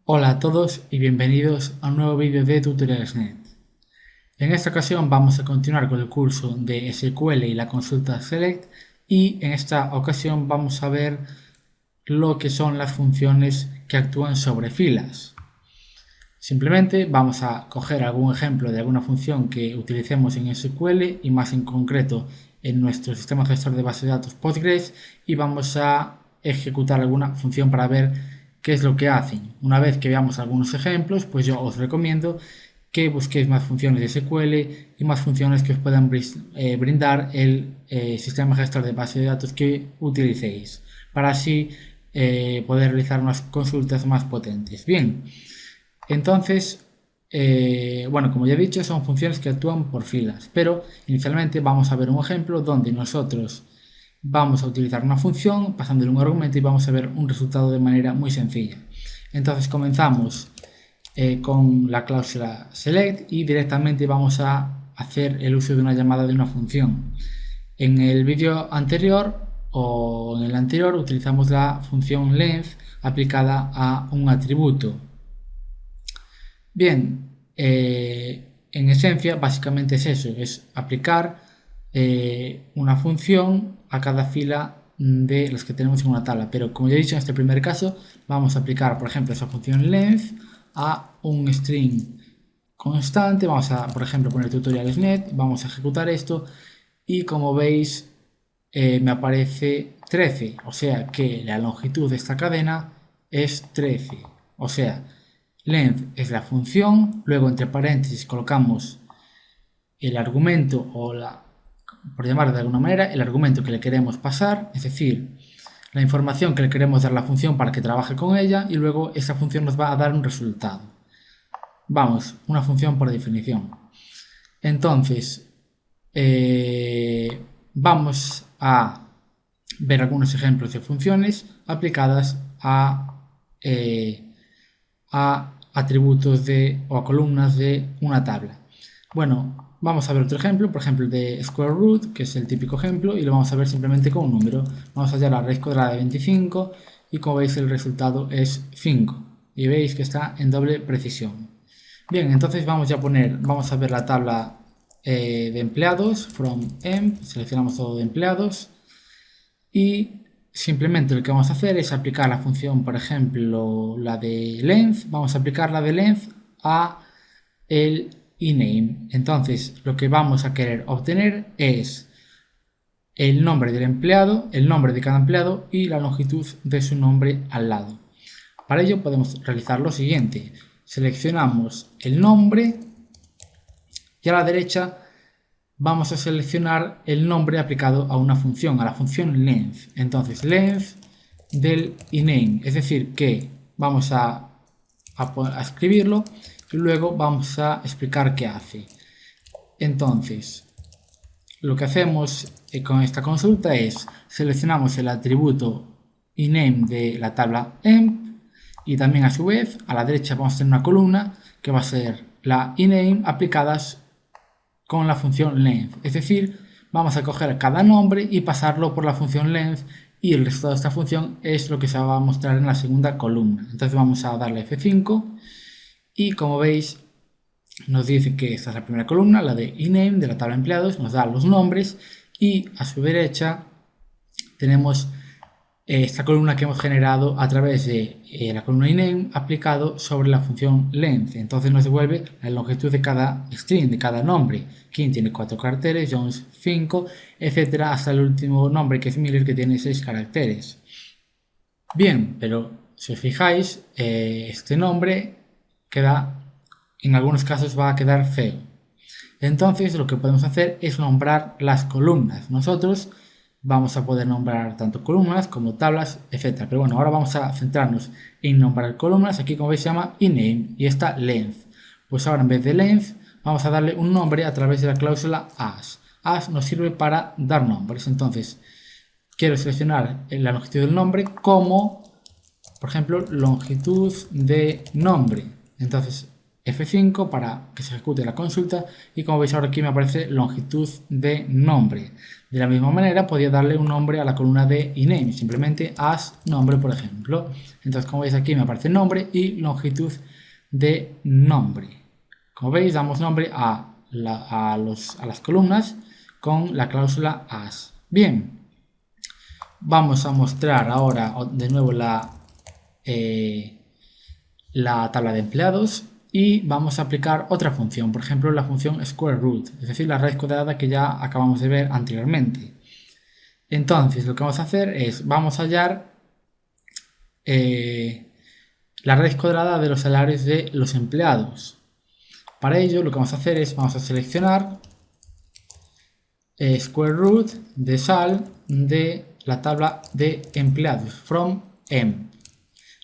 Hola a todos y bienvenidos a un nuevo vídeo de Tutoriales.net. En esta ocasión vamos a continuar con el curso de SQL y la consulta select, y en esta ocasión vamos a ver lo que son las funciones que actúan sobre filas. Simplemente vamos a coger algún ejemplo de alguna función que utilicemos en SQL y más en concreto en nuestro sistema gestor de bases de datos Postgres, y vamos a ejecutar alguna función para ver qué es lo que hacen. Una vez que veamos algunos ejemplos, pues yo os recomiendo que busquéis más funciones de SQL y más funciones que os puedan brindar el sistema gestor de base de datos que utilicéis, para así poder realizar unas consultas más potentes. Bien, entonces, bueno, como ya he dicho, son funciones que actúan por filas, pero inicialmente vamos a ver un ejemplo donde nosotros vamos a utilizar una función pasándole un argumento y vamos a ver un resultado de manera muy sencilla. Entonces comenzamos con la cláusula select y directamente vamos a hacer el uso de una llamada de una función. En el vídeo anterior o en el anterior utilizamos la función length aplicada a un atributo. Bien, en esencia básicamente es eso, es aplicar una función a cada fila de las que tenemos en una tabla, pero como ya he dicho en este primer caso vamos a aplicar por ejemplo esa función length a un string constante. Vamos a por ejemplo poner tutoriales.net, vamos a ejecutar esto y como veis me aparece 13, o sea que la longitud de esta cadena es 13, o sea length es la función, luego entre paréntesis colocamos el argumento o por llamarlo de alguna manera, el argumento que le queremos pasar, es decir, la información que le queremos dar a la función para que trabaje con ella, y luego esa función nos va a dar un resultado. Vamos, una función por definición. Entonces, vamos a ver algunos ejemplos de funciones aplicadas a atributos o a columnas de una tabla. Bueno, vamos a ver otro ejemplo, por ejemplo el de square root, que es el típico ejemplo, y lo vamos a ver simplemente con un número. Vamos a hallar la raíz cuadrada de 25 y como veis el resultado es 5 y veis que está en doble precisión. Bien, entonces vamos a ver la tabla de empleados, from emp, seleccionamos todo de empleados y simplemente lo que vamos a hacer es aplicar la función, por ejemplo, la de length. Vamos a aplicar la de length a el ename. Entonces, lo que vamos a querer obtener es el nombre del empleado, el nombre de cada empleado y la longitud de su nombre al lado. Para ello podemos realizar lo siguiente. Seleccionamos el nombre y a la derecha vamos a seleccionar el nombre aplicado a una función, a la función length. Entonces, length del ename, es decir, que vamos a escribirlo y luego vamos a explicar qué hace. Entonces, lo que hacemos con esta consulta es seleccionamos el atributo ename de la tabla emp y también a su vez a la derecha vamos a tener una columna que va a ser la ename aplicadas con la función length, es decir, vamos a coger cada nombre y pasarlo por la función length y el resultado de esta función es lo que se va a mostrar en la segunda columna. Entonces vamos a darle F5 y como veis nos dice que esta es la primera columna, la de ename de la tabla de empleados, nos da los nombres y a su derecha tenemos esta columna que hemos generado a través de la columna ename aplicado sobre la función length. Entonces nos devuelve la longitud de cada string, de cada nombre. Kim tiene 4 caracteres, Jones 5, etcétera, hasta el último nombre que es Miller, que tiene 6 caracteres. Bien, pero si os fijáis, este nombre en algunos casos va a quedar feo. Entonces lo que podemos hacer es nombrar las columnas. Nosotros vamos a poder nombrar tanto columnas como tablas, etc. Pero bueno, ahora vamos a centrarnos en nombrar columnas. Aquí, como veis, se llama ename y esta length. Pues ahora en vez de length vamos a darle un nombre a través de la cláusula as. As nos sirve para dar nombres. Entonces quiero seleccionar la longitud del nombre como, por ejemplo, longitud de nombre. Entonces F5 para que se ejecute la consulta y como veis ahora aquí me aparece longitud de nombre. De la misma manera podía darle un nombre a la columna de iname, simplemente as nombre por ejemplo. Entonces como veis aquí me aparece nombre y longitud de nombre. Como veis damos nombre a las columnas con la cláusula as. Bien, vamos a mostrar ahora de nuevo la tabla de empleados y vamos a aplicar otra función, por ejemplo la función square root, es decir, la raíz cuadrada que ya acabamos de ver anteriormente. Entonces lo que vamos a hacer es, vamos a hallar la raíz cuadrada de los salarios de los empleados. Para ello lo que vamos a hacer es, vamos a seleccionar square root de sal de la tabla de empleados, from m.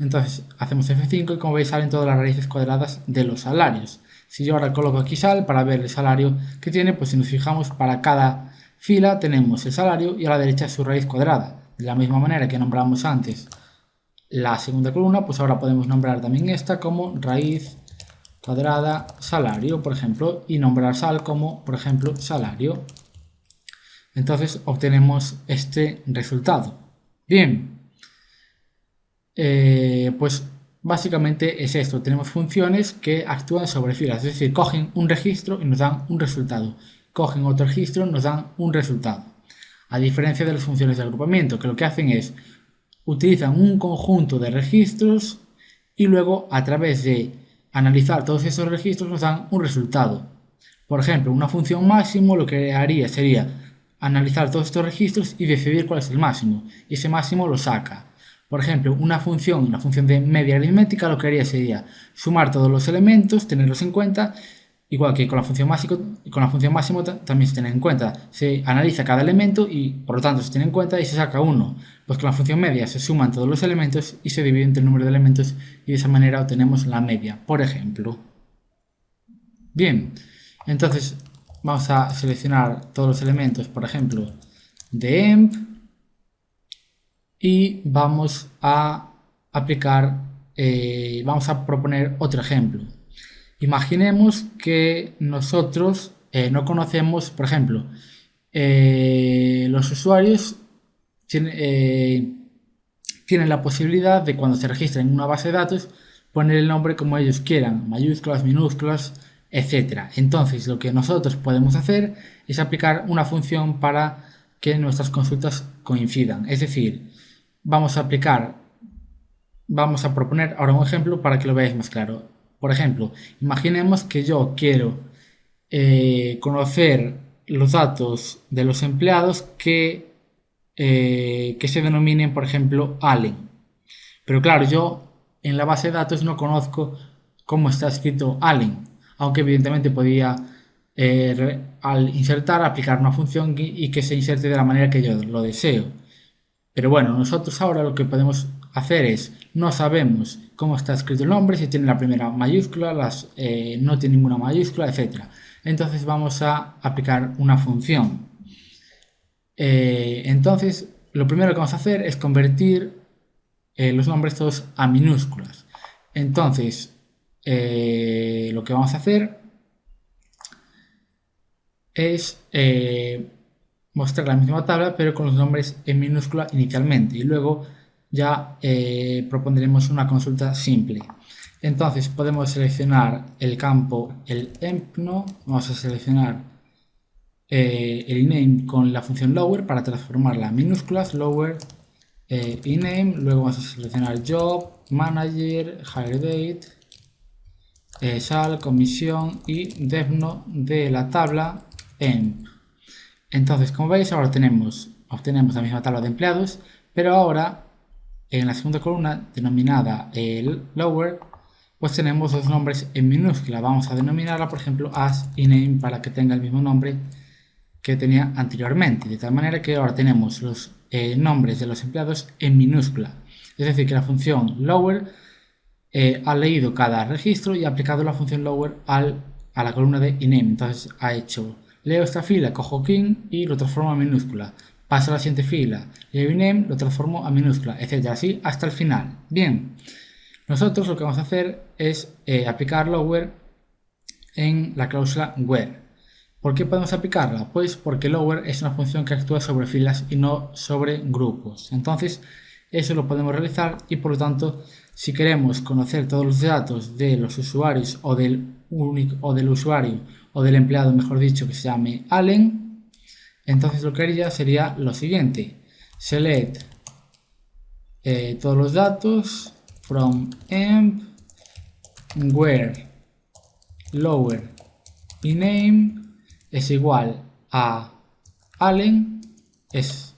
Entonces hacemos F5 y como veis salen todas las raíces cuadradas de los salarios. Si yo ahora coloco aquí sal para ver el salario que tiene, pues si nos fijamos para cada fila tenemos el salario y a la derecha su raíz cuadrada. De la misma manera que nombramos antes la segunda columna, pues ahora podemos nombrar también esta como raíz cuadrada salario, por ejemplo, y nombrar sal como, por ejemplo, salario. Entonces obtenemos este resultado. Bien. Pues básicamente es esto, tenemos funciones que actúan sobre filas, es decir, cogen un registro y nos dan un resultado, cogen otro registro y nos dan un resultado. A diferencia de las funciones de agrupamiento, que lo que hacen es, utilizan un conjunto de registros y luego a través de analizar todos esos registros nos dan un resultado. Por ejemplo, una función máximo lo que haría sería analizar todos estos registros y decidir cuál es el máximo, y ese máximo lo saca. Por ejemplo, la función de media aritmética lo que haría sería sumar todos los elementos, tenerlos en cuenta, igual que con la función máximo también se tiene en cuenta. Se analiza cada elemento y por lo tanto se tiene en cuenta y se saca uno. Pues con la función media se suman todos los elementos y se divide entre el número de elementos y de esa manera obtenemos la media, por ejemplo. Bien, entonces vamos a seleccionar todos los elementos, por ejemplo, de emp. Y vamos a aplicar, vamos a proponer otro ejemplo. Imaginemos que nosotros no conocemos, por ejemplo, los usuarios tienen la posibilidad de cuando se registren en una base de datos poner el nombre como ellos quieran, mayúsculas, minúsculas, etc. Entonces lo que nosotros podemos hacer es aplicar una función para que nuestras consultas coincidan, es decir, vamos a proponer ahora un ejemplo para que lo veáis más claro. Por ejemplo, imaginemos que yo quiero conocer los datos de los empleados que se denominen, por ejemplo, Allen. Pero claro, yo en la base de datos no conozco cómo está escrito Allen, aunque evidentemente podía al insertar aplicar una función y que se inserte de la manera que yo lo deseo. Pero bueno, nosotros ahora lo que podemos hacer es, no sabemos cómo está escrito el nombre, si tiene la primera mayúscula, no tiene ninguna mayúscula, etc. Entonces vamos a aplicar una función. Entonces, lo primero que vamos a hacer es convertir los nombres todos a minúsculas. Entonces, lo que vamos a hacer es mostrar la misma tabla pero con los nombres en minúscula inicialmente y luego ya propondremos una consulta simple. Entonces podemos seleccionar el campo, el empno, vamos a seleccionar el iname con la función lower para transformarla a minúsculas, lower iname, luego vamos a seleccionar job, manager, hire date, sal, comisión y devno de la tabla emp. Entonces, como veis, ahora obtenemos la misma tabla de empleados, pero ahora en la segunda columna denominada el lower, pues tenemos los nombres en minúscula. Vamos a denominarla, por ejemplo, as iname para que tenga el mismo nombre que tenía anteriormente, de tal manera que ahora tenemos los nombres de los empleados en minúscula. Es decir, que la función lower ha leído cada registro y ha aplicado la función lower a la columna de iname. Entonces ha hecho leo esta fila, cojo king y lo transformo a minúscula. Paso a la siguiente fila, leo iname, lo transformo a minúscula, etc. Así hasta el final. Bien, nosotros lo que vamos a hacer es aplicar lower en la cláusula where. ¿Por qué podemos aplicarla? Pues porque lower es una función que actúa sobre filas y no sobre grupos. Entonces, eso lo podemos realizar y por lo tanto, si queremos conocer todos los datos de los usuarios o del usuario o del empleado, mejor dicho, que se llame Allen, entonces lo que haría sería lo siguiente: select todos los datos from emp where lower y name es igual a Allen, es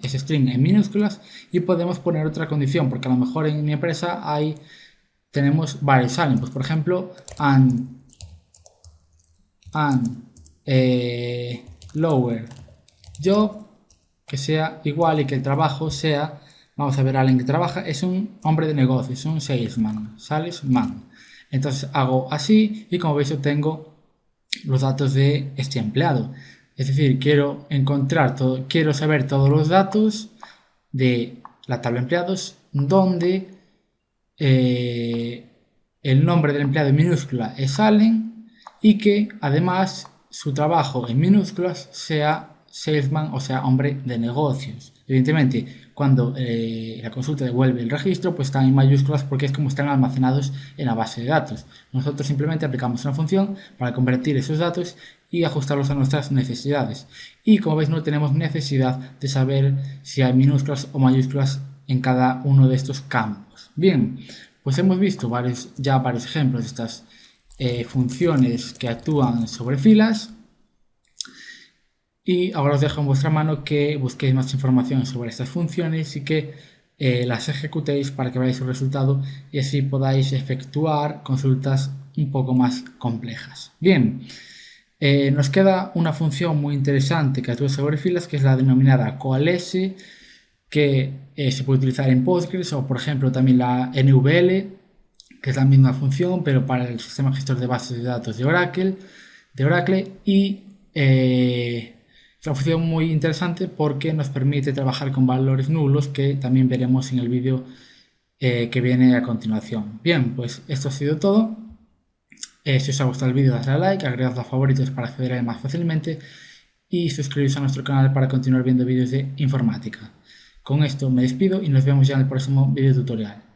string en minúsculas, y podemos poner otra condición, porque a lo mejor en mi empresa tenemos varios Allen, pues por ejemplo lower job, que sea igual y que el trabajo sea, vamos a ver, Allen que trabaja es un hombre de negocio, es un salesman. Entonces hago así y como veis obtengo los datos de este empleado. Es decir, quiero saber todos los datos de la tabla de empleados donde el nombre del empleado en minúscula es Allen y que además su trabajo en minúsculas sea salesman, o sea, hombre de negocios. Evidentemente, cuando la consulta devuelve el registro, pues están en mayúsculas porque es como están almacenados en la base de datos. Nosotros simplemente aplicamos una función para convertir esos datos y ajustarlos a nuestras necesidades. Y como veis, no tenemos necesidad de saber si hay minúsculas o mayúsculas en cada uno de estos campos. Bien, pues hemos visto varios ejemplos de estas funciones que actúan sobre filas. Y ahora os dejo en vuestra mano que busquéis más información sobre estas funciones y que las ejecutéis para que veáis su resultado y así podáis efectuar consultas un poco más complejas. Bien, nos queda una función muy interesante que actúa sobre filas, que es la denominada coalesce, que se puede utilizar en Postgres o por ejemplo también la NVL, que es la misma función pero para el sistema gestor de bases de datos de Oracle y es una función muy interesante porque nos permite trabajar con valores nulos, que también veremos en el vídeo que viene a continuación. Bien, pues esto ha sido todo. Si os ha gustado el vídeo, dadle a like, agregadlo a favoritos para acceder a él más fácilmente y suscribiros a nuestro canal para continuar viendo vídeos de informática. Con esto me despido y nos vemos ya en el próximo vídeo tutorial.